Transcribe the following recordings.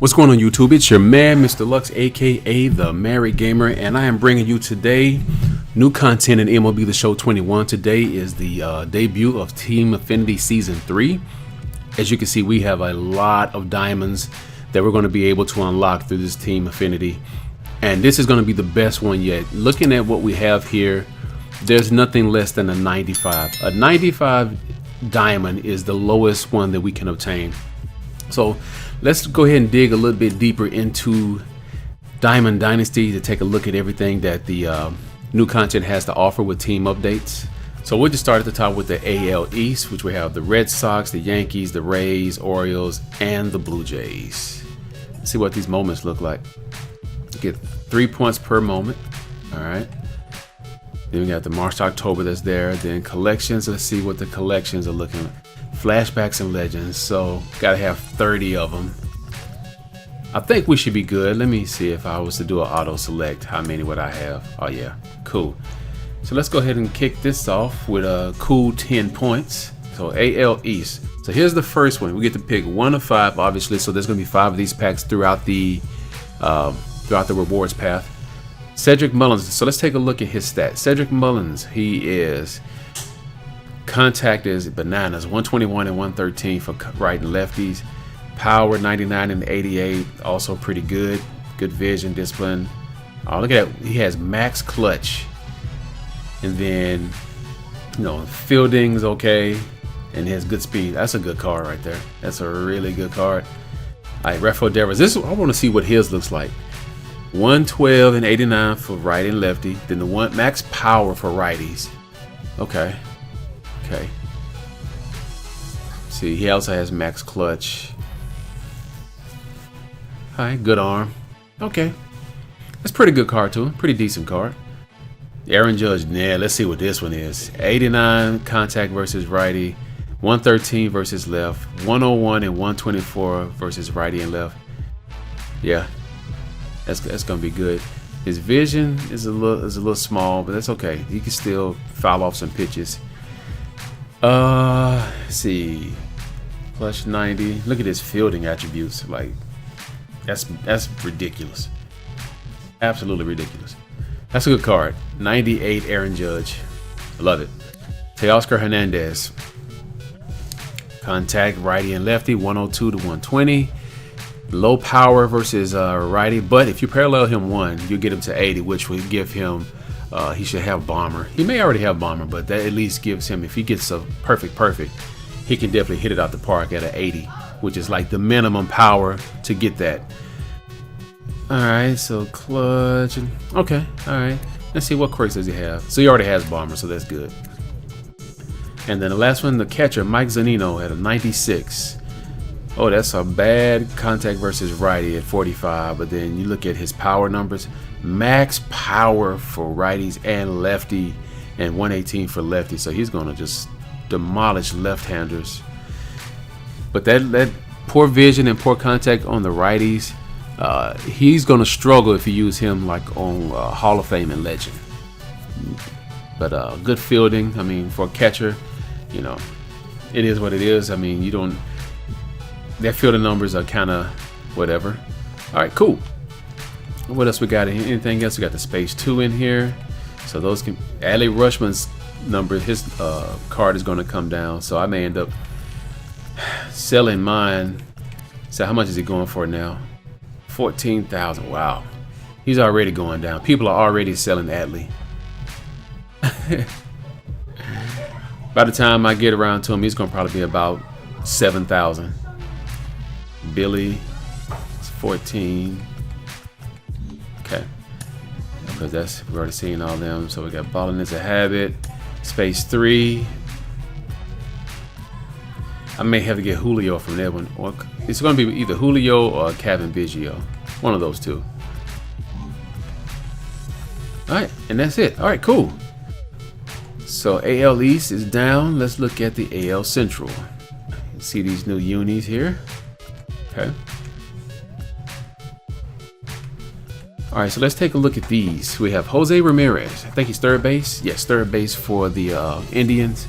What's going on YouTube? It's your man, Mr. Lux, aka The Married Gamer, and I am bringing you today new content in MLB The Show 21. Today is the debut of Team Affinity Season 3. As you can see, we have a lot of diamonds that we're going to be able to unlock through this Team Affinity, and this is going to be the best one yet. Looking at what we have here, there's nothing less than a 95. A 95 diamond is the lowest one that we can obtain. So let's go ahead and dig a little bit deeper into Diamond Dynasty to take a look at everything that the new content has to offer with team updates. So we'll just start at the top with the AL East, which we have the Red Sox, the Yankees, the Rays, Orioles, and the Blue Jays. Let's see what these moments look like. Get 3 points per moment. All right. Then we got the March to October that's there. Then collections. Let's see what the collections are looking like. Flashbacks and legends, so gotta have 30 of them. I think we should be good. Let me see if I was to do an auto select, how many would I have? Oh yeah, cool. So let's go ahead and kick this off with a cool 10 points. So AL East. So here's the first one. We get to pick 1 of 5, obviously. So there's gonna be 5 of these packs throughout the rewards path. Cedric Mullins. So let's take a look at his stats. Cedric Mullins, he is. Contact is bananas, 121 and 113 for right and lefties. Power 99 and 88, also pretty good. Good vision, discipline. Oh, look at that. He has max clutch. And then, you know, fielding's okay. And he has good speed. That's a good card right there. That's a really good card. All right, Rafael Devers. I want to see what his looks like. 112 and 89 for right and lefty. Then the one max power for righties. Okay. Okay. See, he also has max clutch. Alright, good arm. Okay. That's a pretty good card too. Pretty decent card. Aaron Judge, yeah, let's see what this one is. 89 contact versus righty. 113 versus left. 101 and 124 versus righty and left. Yeah. That's gonna be good. His vision is a little small, but that's okay. He can still foul off some pitches. Let's see, plus 90. Look at his fielding attributes. Like, that's ridiculous. Absolutely ridiculous. That's a good card. 98 Aaron Judge. I love it. Teoscar Hernandez. Contact righty and lefty. 102 to 120. Low power versus righty, but if you parallel him 1, you get him to 80, which would give him. He should have bomber. He may already have bomber, but that at least gives him, if he gets a perfect, he can definitely hit it out the park at an 80, which is like the minimum power to get that. All right, so clutch. Okay, all right. Let's see what quirks does he have. So he already has bomber, so that's good. And then the last one, the catcher, Mike Zunino at a 96. Oh, that's a bad contact versus righty at 45, but then you look at his power numbers. Max power for righties and lefty, and 118 for lefty. So he's going to just demolish left-handers. But that poor vision and poor contact on the righties, he's going to struggle if you use him like on Hall of Fame and Legend. But good fielding. I mean, for a catcher, you know, it is what it is. I mean, you don't. Their fielding numbers are kind of whatever. All right, cool. What else we got? Anything else? We got the space 2 in here. So those can. Adley Rutschman's number, his card is going to come down. So I may end up selling mine. So how much is he going for now? 14,000. Wow, he's already going down. People are already selling Adley. By the time I get around to him, he's going to probably be about 7,000. Billy, it's 14. Okay, because we've already seen all them. So we got balling is a habit. Space 3. I may have to get Julio from that one, or it's going to be either Julio or Kevin Biggio, one of those two. All right, and that's it. All right, cool. So AL East is down. Let's look at the AL Central. See these new unis here. Okay. All right, so let's take a look at these. We have Jose Ramirez. I think he's third base. Yes, third base for the Indians.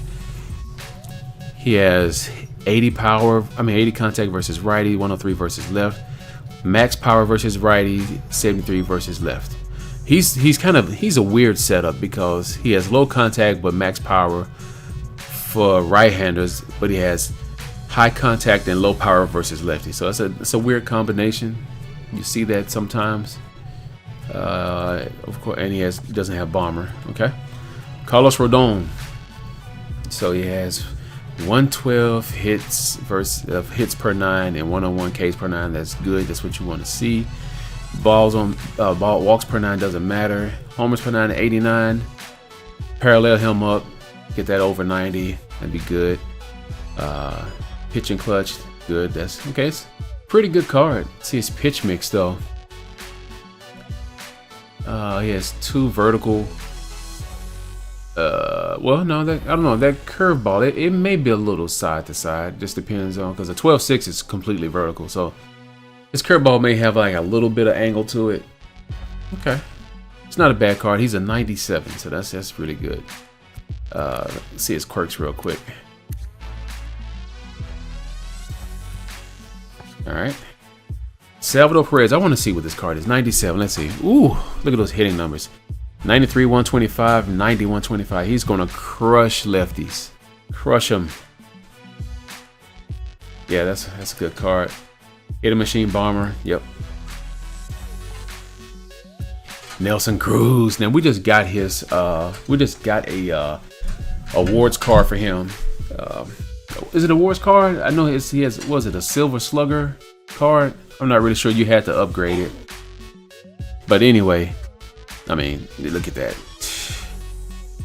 He has 80 power, 80 contact versus righty, 103 versus left. Max power versus righty, 73 versus left. He's a weird setup because he has low contact but max power for right-handers, but he has high contact and low power versus lefty. So it's a weird combination. You see that sometimes. Of course, and he doesn't have bomber. Okay, Carlos Rodon. So he has 112 hits hits per 9 and 101 Ks per 9. That's good. That's what you want to see. Ball walks per 9 doesn't matter. Homers per 9 89. Parallel him up. Get that over 90. That'd be good. Pitch and clutch, good. That's okay. It's a pretty good card. See his pitch mix though. He has 2 vertical. Well, no, I don't know. That curveball, it may be a little side to side. Just depends on, because a 12-6 is completely vertical. So his curveball may have like a little bit of angle to it. Okay, it's not a bad card. He's a 97, so that's really good. Let's see his quirks real quick. All right, Salvador Perez. I want to see what this card is. 97. Let's see. Ooh, look at those hitting numbers. 93, 125, 90, 125. He's gonna crush lefties. Crush them. Yeah, that's a good card. Hitting machine bomber. Yep. Nelson Cruz. Now we just got his. We just got a awards card for him. Is it awards card? I know he has. Was it a Silver Slugger card? I'm not really sure. You had to upgrade it. But anyway, I mean, look at that.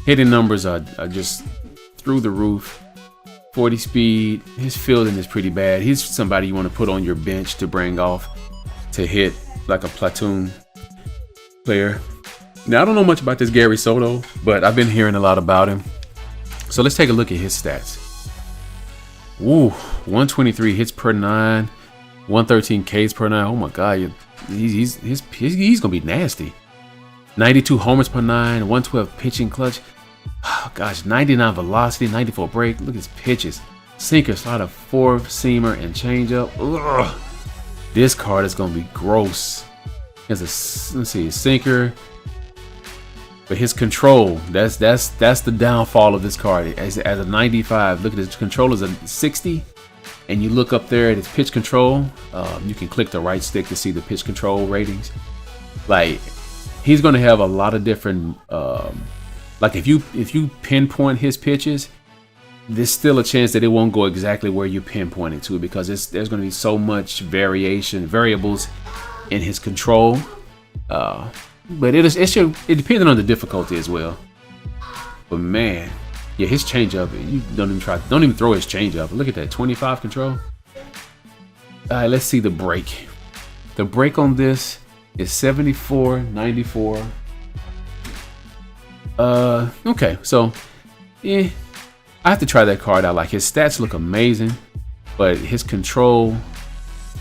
Hitting numbers are just through the roof. 40 speed. His fielding is pretty bad. He's somebody you want to put on your bench to bring off to hit like a platoon player. Now, I don't know much about this Gary Soto, but I've been hearing a lot about him. So let's take a look at his stats. Woo, 123 hits per 9, 113 Ks per 9. Oh my God, he's gonna be nasty. 92 homers per 9, 112 pitching clutch. Oh gosh, 99 velocity, 94 break. Look at his pitches. Sinker, slider, 4-seamer, and changeup. Ugh. This card is gonna be gross. He has let's see, sinker. But his control, that's the downfall of this card. As a 95, look at his control is a 60, and you look up there at his pitch control. You can click the right stick to see the pitch control ratings. Like, he's going to have a lot of different. Like if you pinpoint his pitches, there's still a chance that it won't go exactly where you pinpoint it to, because there's going to be so much variables in his control. But it depends on the difficulty as well. But man, yeah, his changeup, you don't even throw his changeup. Look at that, 25 control. All right, let's see the break. The break on this is 74, 94. Okay, so I have to try that card out. Like, his stats look amazing, but his control,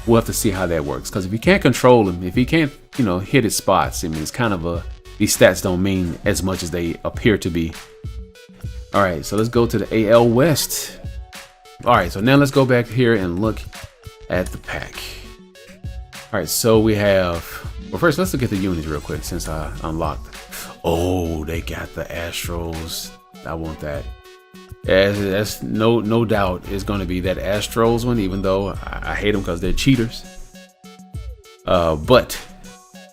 we'll have to see how that works. Because if you can't control him, if he can't, hit his spots, I mean, it's kind of these stats don't mean as much as they appear to be. All right, so let's go to the AL West. All right, so now let's go back here and look at the pack. All right, so we have, well, first let's look at the units real quick since I unlocked. Oh, they got the Astros. I want that. That's no doubt is going to be that Astros one, even though I hate them because they're cheaters. But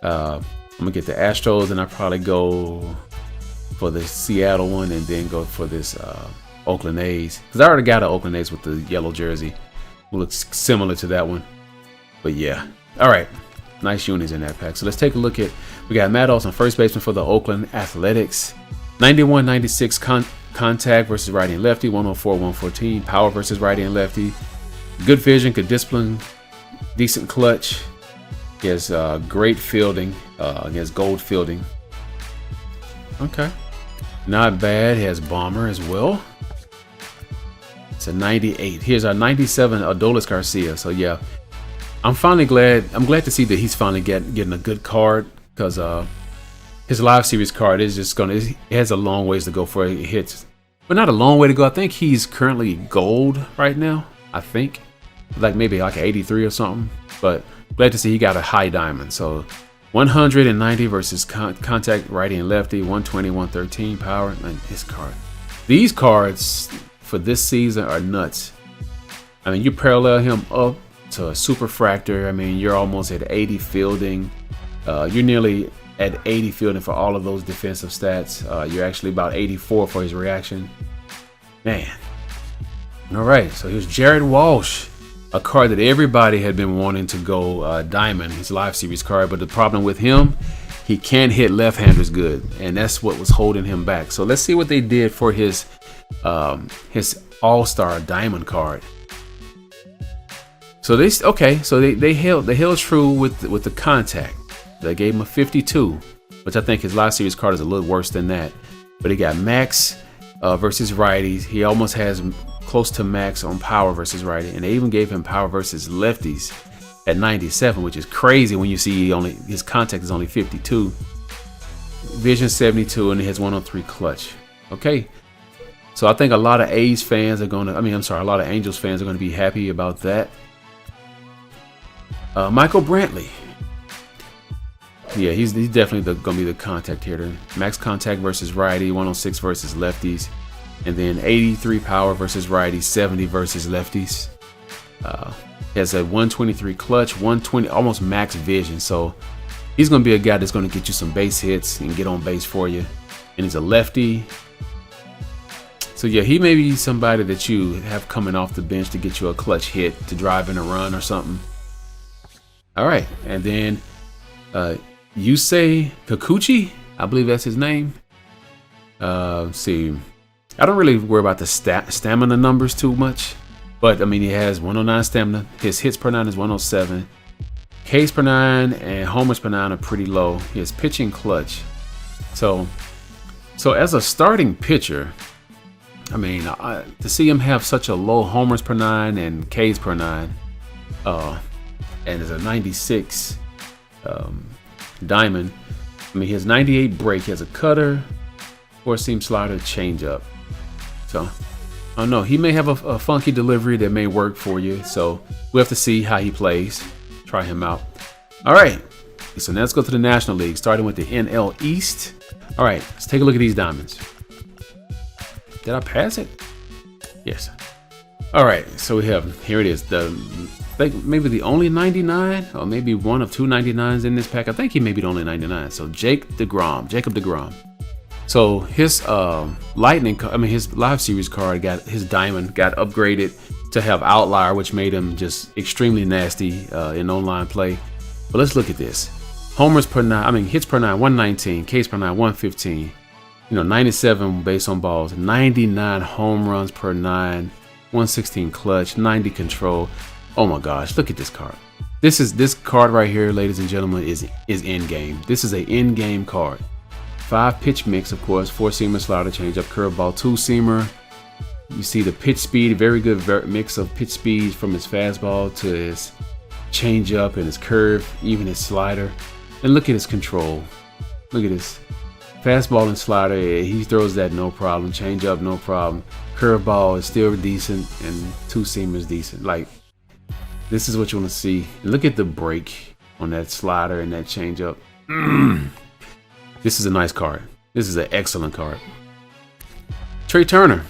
I'm gonna get the Astros, and I probably go for the Seattle one, and then go for this Oakland A's, because I already got an Oakland A's with the yellow jersey. It looks similar to that one. But yeah, all right, nice units in that pack. So let's take a look at, we got Maddox on first baseman for the Oakland Athletics. 91, 96 contact versus righty and lefty. 104, 114 power versus righty and lefty. Good vision, good discipline, decent clutch. He has great fielding. He has gold fielding. Okay, not bad. He has bomber as well. It's a 98. Here's our 97 Adolis Garcia. So yeah, I'm glad to see that he's finally getting a good card, because his live series card is just it has a long ways to go for it hits, but not a long way to go. I think he's currently gold right now. I think, like maybe like an 83 or something. But glad to see he got a high diamond. So 190 versus contact righty and lefty, 120, 113 power. And his card. These cards for this season are nuts. I mean, you parallel him up to a superfractor. I mean, you're almost at 80 fielding. You're nearly at 80 fielding for all of those defensive stats. You're actually about 84 for his reaction. Man. All right, so here's Jared Walsh, a card that everybody had been wanting to go diamond, his live series card. But the problem with him, he can't hit left-handers good, and that's what was holding him back. So let's see what they did for his All-Star diamond card. So they held true with the contact. They gave him a 52, which I think his live series card is a little worse than that. But he got max versus righties. He almost has close to max on power versus righty, and they even gave him power versus lefties at 97, which is crazy when you see his contact is only 52. Vision 72, and he has 103 clutch. Okay. So I think a lot of A's fans are a lot of Angels fans are going to be happy about that. Michael Brantley. Yeah, he's definitely going to be the contact hitter. Max contact versus righty, 106 versus lefties. And then 83 power versus righty, 70 versus lefties. He has a 123 clutch, 120, almost max vision. So he's going to be a guy that's going to get you some base hits and get on base for you. And he's a lefty. So yeah, he may be somebody that you have coming off the bench to get you a clutch hit to drive in a run or something. All right, and then Yusei Kikuchi, I believe that's his name. Let's see, I don't really worry about the stamina numbers too much, but I mean he has 109 stamina. His hits per 9 is 107. Ks per 9 and homers per 9 are pretty low. His pitching clutch. So as a starting pitcher, I mean, to see him have such a low homers per 9 and Ks per 9, and as a 96 diamond, I mean, he has 98 break, he has a cutter, 4-seam slider, changeup. So, I don't know, he may have a funky delivery that may work for you. So, we'll have to see how he plays, try him out. All right, so now let's go to the National League, starting with the NL East. All right, let's take a look at these diamonds. Did I pass it? Yes. All right, so we have, here it is, maybe the only 99, or maybe one of two 99s in this pack. I think he may be the only 99. So Jacob DeGrom. So his his live series card his diamond got upgraded to have outlier, which made him just extremely nasty in online play. But let's look at this. Homers per 9, hits per 9, 119, Ks per 9, 115. 97 base on balls, 99 home runs per 9, 116 clutch, 90 control. Oh my gosh, look at this card. This card right here, ladies and gentlemen, is in game. This is a in game card. 5 pitch mix, of course, 4-seamer, slider, changeup, curveball, 2-seamer. You see the pitch speed, very good mix of pitch speed from his fastball to his changeup and his curve, even his slider. And look at his control. Look at this. Fastball and slider, he throws that no problem. Changeup, no problem. Curveball is still decent, and 2-seamer is decent. Like, this is what you want to see. Look at the break on that slider and that changeup. This is a nice card. This is an excellent card. Trey Turner.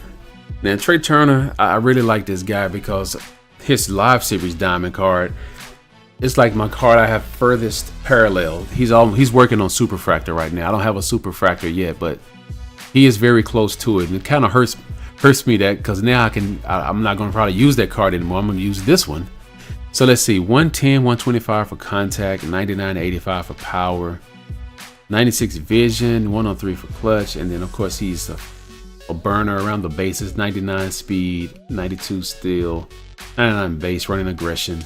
Now, Trey Turner, I really like this guy because his live series diamond card, it's like my card I have furthest parallel. He's working on Superfractor right now. I don't have a Superfractor yet, but he is very close to it. And it kind of hurts me that because now I'm not going to probably use that card anymore. I'm going to use this one. So let's see, 110, 125 for contact, 99, 85 for power, 96 vision, 103 for clutch, and then of course he's a burner around the bases, 99 speed, 92 steal, 99 base, running aggression.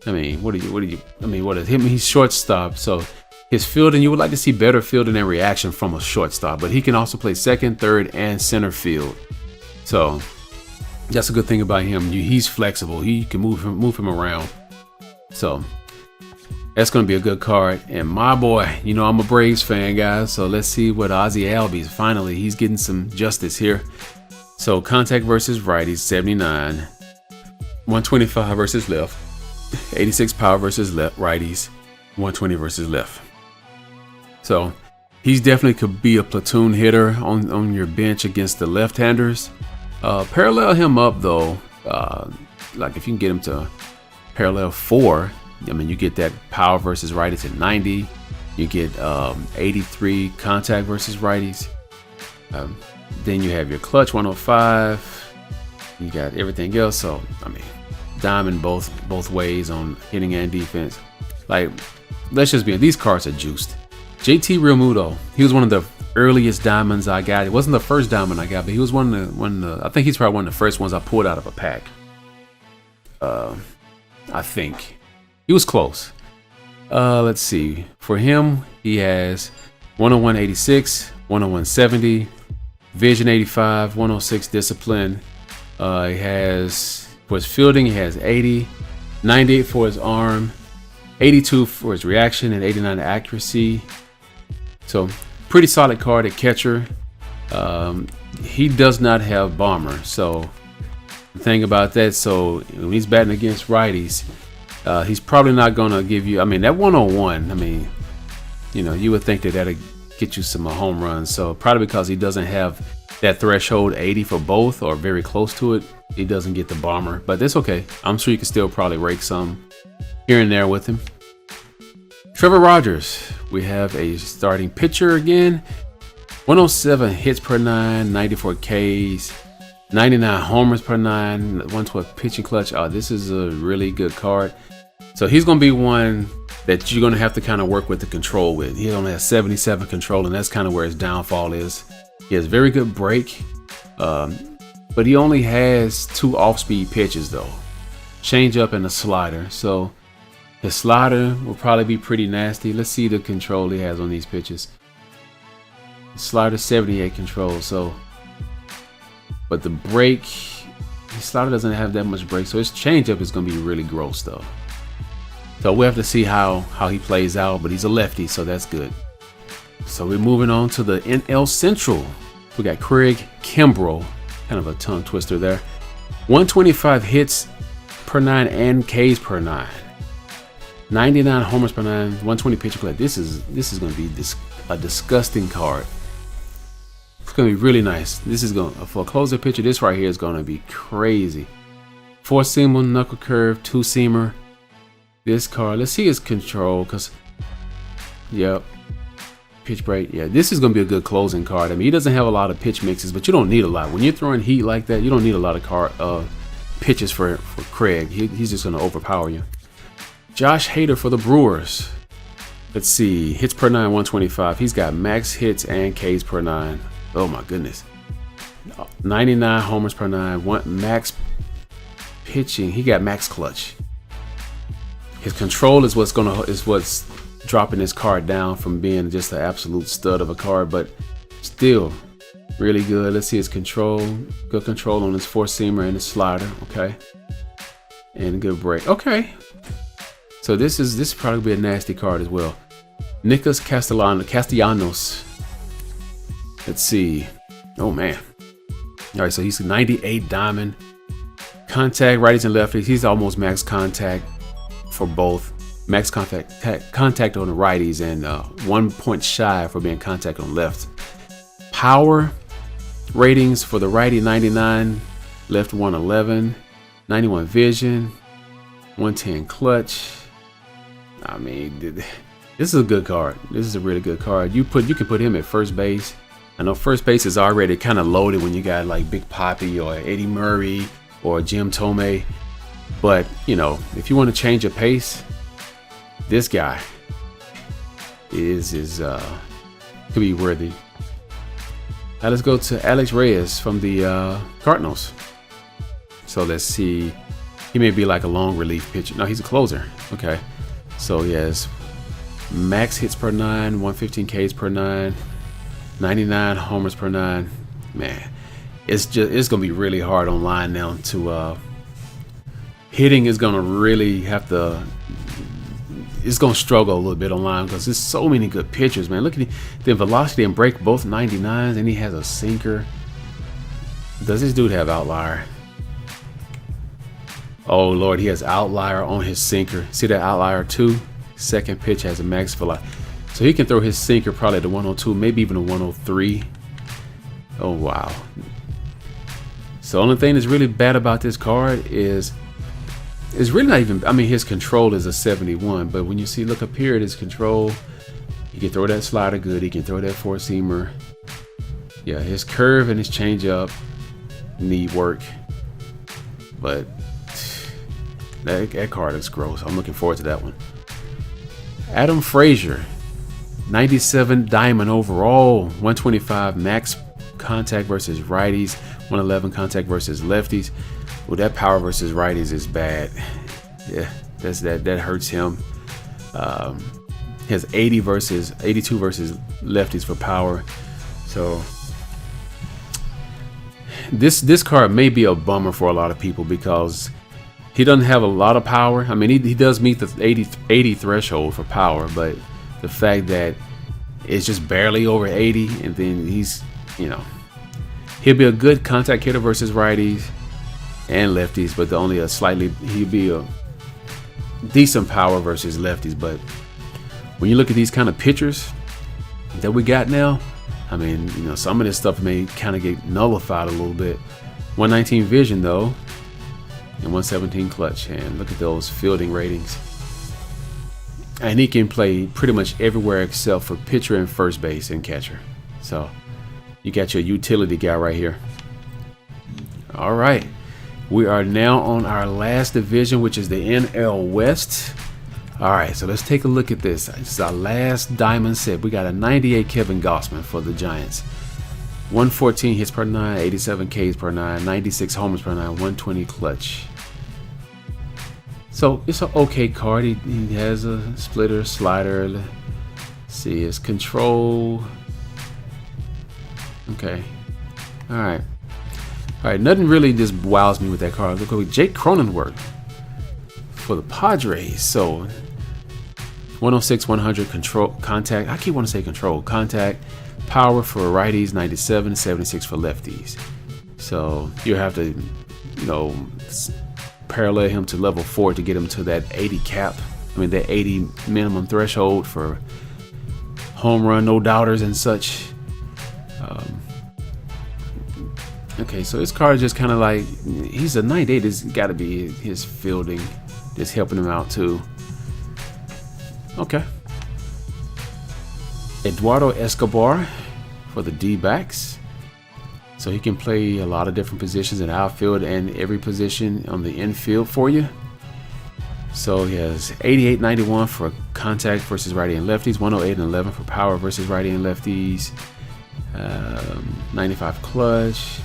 He's shortstop, so his fielding, you would like to see better fielding and reaction from a shortstop, but he can also play second, third, and center field. So that's a good thing about him. He's flexible. He can move him around. So that's going to be a good card. And my boy, I'm a Braves fan, guys. So let's see what Ozzie Albies, finally, he's getting some justice here. So contact versus righties, 79. 125 versus left, 86 power versus left righties, 120 versus left. So he's definitely could be a platoon hitter on your bench against the left-handers. Parallel him up though, like if you can get him to parallel 4, I mean you get that power versus righties at 90. You get 83 contact versus righties. Then you have your clutch 105. You got everything else. So I mean, diamond both ways on hitting and defense. Like, let's just be honest, these cards are juiced. JT Realmuto, he was one of the earliest diamonds I got. It wasn't the first diamond I got, but he was one of the I think he's probably one of the first ones I pulled out of a pack. I think he was close. Let's see. For him, he has 101 86, 101 70, vision 85, 106 discipline. He has, for his fielding, he has 80, 98 for his arm, 82 for his reaction, and 89 accuracy. So pretty solid card at catcher. He does not have bomber. So the thing about that, so when he's batting against righties, he's probably not going to give you, I mean, that 101, I mean, you know, you would think that that'd get you some home runs. So probably because he doesn't have that threshold 80 for both or very close to it, he doesn't get the bomber. But that's okay. I'm sure you can still probably rake some here and there with him. Trevor Rogers, we have a starting pitcher again. 107 hits per 9, 94 Ks, 99 homers per 9, 112 pitching clutch. Oh, this is a really good card. So he's going to be one that you're going to have to kind of work with the control with. He only has 77 control, and that's kind of where his downfall is. He has very good break, but he only has 2 off-speed pitches though, changeup and a slider. So his slider will probably be pretty nasty. Let's see the control he has on these pitches. Slider 78 control. So, but the break, his slider doesn't have that much break. So his changeup is going to be really gross though. So we'll have to see how he plays out. But he's a lefty, so that's good. So we're moving on to the NL Central. We got Craig Kimbrell, kind of a tongue twister there. 125 hits per 9 and Ks per 9. 99 homers per 9, 120 pitcher clutch. This is going to be a disgusting card. It's going to be really nice. This is going for a closer pitcher. This right here is going to be crazy. 4-seamer, knuckle curve, 2-seamer. This card. Let's see his control, cause yep. Pitch break. Yeah, this is going to be a good closing card. I mean, he doesn't have a lot of pitch mixes, but you don't need a lot. When you're throwing heat like that, you don't need a lot of pitches for Craig. He's just going to overpower you. Josh Hader for the Brewers. Let's see. Hits per 9, 125. He's got max hits and Ks per 9. Oh my goodness. 99 homers per 9. Max pitching. He got max clutch. His control is what's dropping this card down from being just an absolute stud of a card, but still really good. Let's see his control. Good control on his 4-seamer and his slider. Okay. And a good break. Okay. So this probably be a nasty card as well. Nicholas Castellanos. Let's see. Oh man. All right, so he's 98 diamond. Contact righties and lefties. He's almost max contact for both. Max contact on the righties and 1 point shy for being contact on left. Power ratings for the righty 99, left 111, 91 vision, 110 clutch. I mean, this is a good card. This is a really good card. You can put him at first base. I know first base is already kind of loaded when you got like Big Papi or Eddie Murray or Jim Tomei. But you know, if you want to change your pace, this guy could be worthy. Now let's go to Alex Reyes from the Cardinals. So let's see. He may be like a long relief pitcher. No, he's a closer. Okay. So he has max hits per 9, 115 Ks per 9, 99 homers per 9. Man, it's gonna be really hard on line now to hitting is gonna really have to. It's gonna struggle a little bit online because there's so many good pitchers, man. Look at the velocity and break, both 99s, and he has a sinker. Does this dude have outlier? Oh Lord, he has outlier on his sinker. See that outlier too? Second pitch has a max velocity. So he can throw his sinker probably at the 102, maybe even a 103. Oh wow. So the only thing that's really bad about this card is really not even, I mean, his control is a 71, but when you see, look up here at his control, he can throw that slider good, he can throw that four-seamer. Yeah, his curve and his changeup need work, but that card is gross. I'm looking forward to that one. Adam Frazier, 97 diamond overall, 125 max contact versus righties, 111 contact versus lefties. Well, that power versus righties is bad. Yeah, that hurts him. He has 82 versus lefties for power. So this card may be a bummer for a lot of people because he doesn't have a lot of power. I mean, he does meet the 80 threshold for power, but the fact that it's just barely over 80, and then he's, he'll be a good contact hitter versus righties and lefties, but he'll be a decent power versus lefties. But when you look at these kind of pitchers that we got now, I mean, some of this stuff may kind of get nullified a little bit. 119 vision though, and 117 clutch, and look at those fielding ratings. And he can play pretty much everywhere except for pitcher and first base and catcher. So you got your utility guy right here. All right. We are now on our last division, which is the NL West. All right, so let's take a look at this. This is our last diamond set. We got a 98 Kevin Gossman for the Giants. 114 hits per 9, 87 Ks per 9, 96 homers per 9, 120 clutch. So it's an okay card. He has a splitter, slider. Let's see his control. Okay. All right. All right, nothing really just wows me with that card. Look at Jake Cronenworth for the Padres. So 106, 100 control contact. I keep wanting to say control contact. Power for righties, 97, 76 for lefties. So you have to, parallel him to level 4 to get him to that 80 cap. I mean, that 80 minimum threshold for home run, no doubters and such. Okay, so this card is just kind of like, he's a 98. It's got to be his fielding just helping him out too. Okay. Eduardo Escobar for the D-backs. So he can play a lot of different positions in outfield and every position on the infield for you. So he has 88, 91 for contact versus righty and lefties, 108 and 11 for power versus righty and lefties, 95 clutch.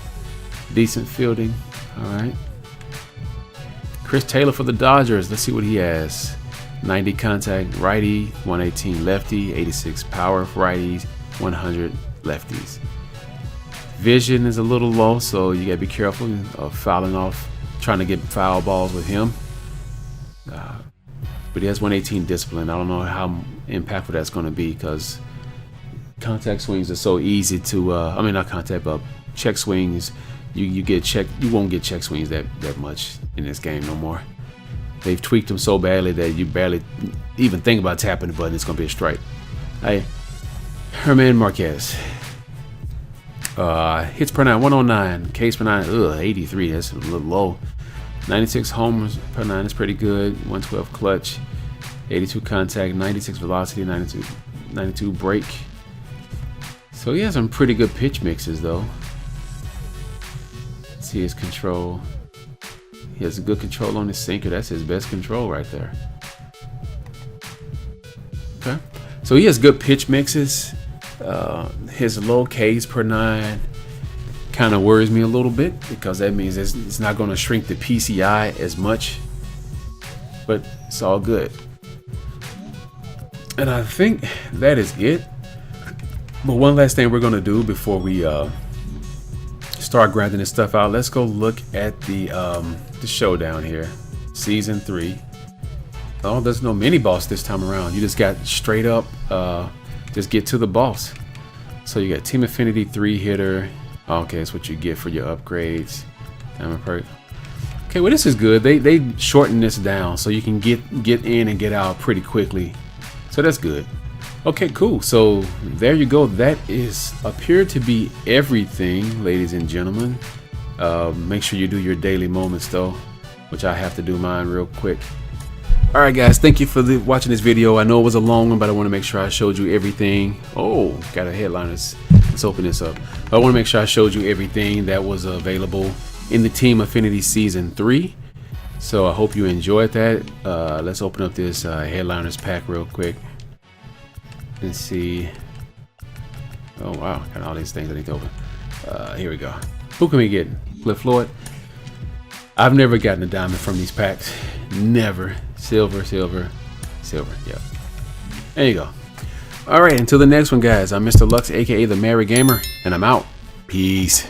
Decent fielding. All right. Chris Taylor for the Dodgers. Let's see what he has. 90 contact righty, 118 lefty, 86 power for righties, 100 lefties. Vision is a little low, so you gotta be careful of fouling off, trying to get foul balls with him. But he has 118 discipline. I don't know how impactful that's going to be because contact swings are so easy to. Not contact, but check swings. You get check. You won't get check swings that much in this game no more. They've tweaked them so badly that you barely even think about tapping the button. It's gonna be a strike. Hey, Herman Marquez. Hits per 9, 109. Ks per 9, 83. That's a little low. 96 homers per 9 is pretty good. 112 clutch. 82 contact. 96 velocity. 92 break. So he has some pretty good pitch mixes though. See his control. He has a good control on his sinker. That's his best control right there. Okay. So he has good pitch mixes. His low Ks per 9 kind of worries me a little bit because that means it's not going to shrink the PCI as much. But it's all good. And I think that is it. But one last thing we're going to do before we start grinding this stuff out, let's go look at the showdown here, season 3. Oh, there's no mini boss this time around. You just got straight up just get to the boss. So you got Team Affinity 3 hitter. Okay, that's what you get for your upgrades. Diamond perk. Okay, well this is good. They shorten this down so you can get in and get out pretty quickly. So that's good. Okay, cool. So there you go. That is appeared to be everything, ladies and gentlemen. Make sure you do your daily moments though, which I have to do mine real quick. All right, guys. Thank you for watching this video. I know it was a long one, but I want to make sure I showed you everything. Oh, got a headline. Let's open this up. I want to make sure I showed you everything that was available in the Team Affinity Season 3. So I hope you enjoyed that. Let's open up this headliners pack real quick. Let's see. Oh wow, got all these things I need to open. Here we go. Who can we get? Cliff Floyd. I've never gotten a diamond from these packs. Never. Silver, silver, silver. Yep. There you go. All right, until the next one, guys. I'm Mr. Lux, aka the Merry Gamer, and I'm out. Peace.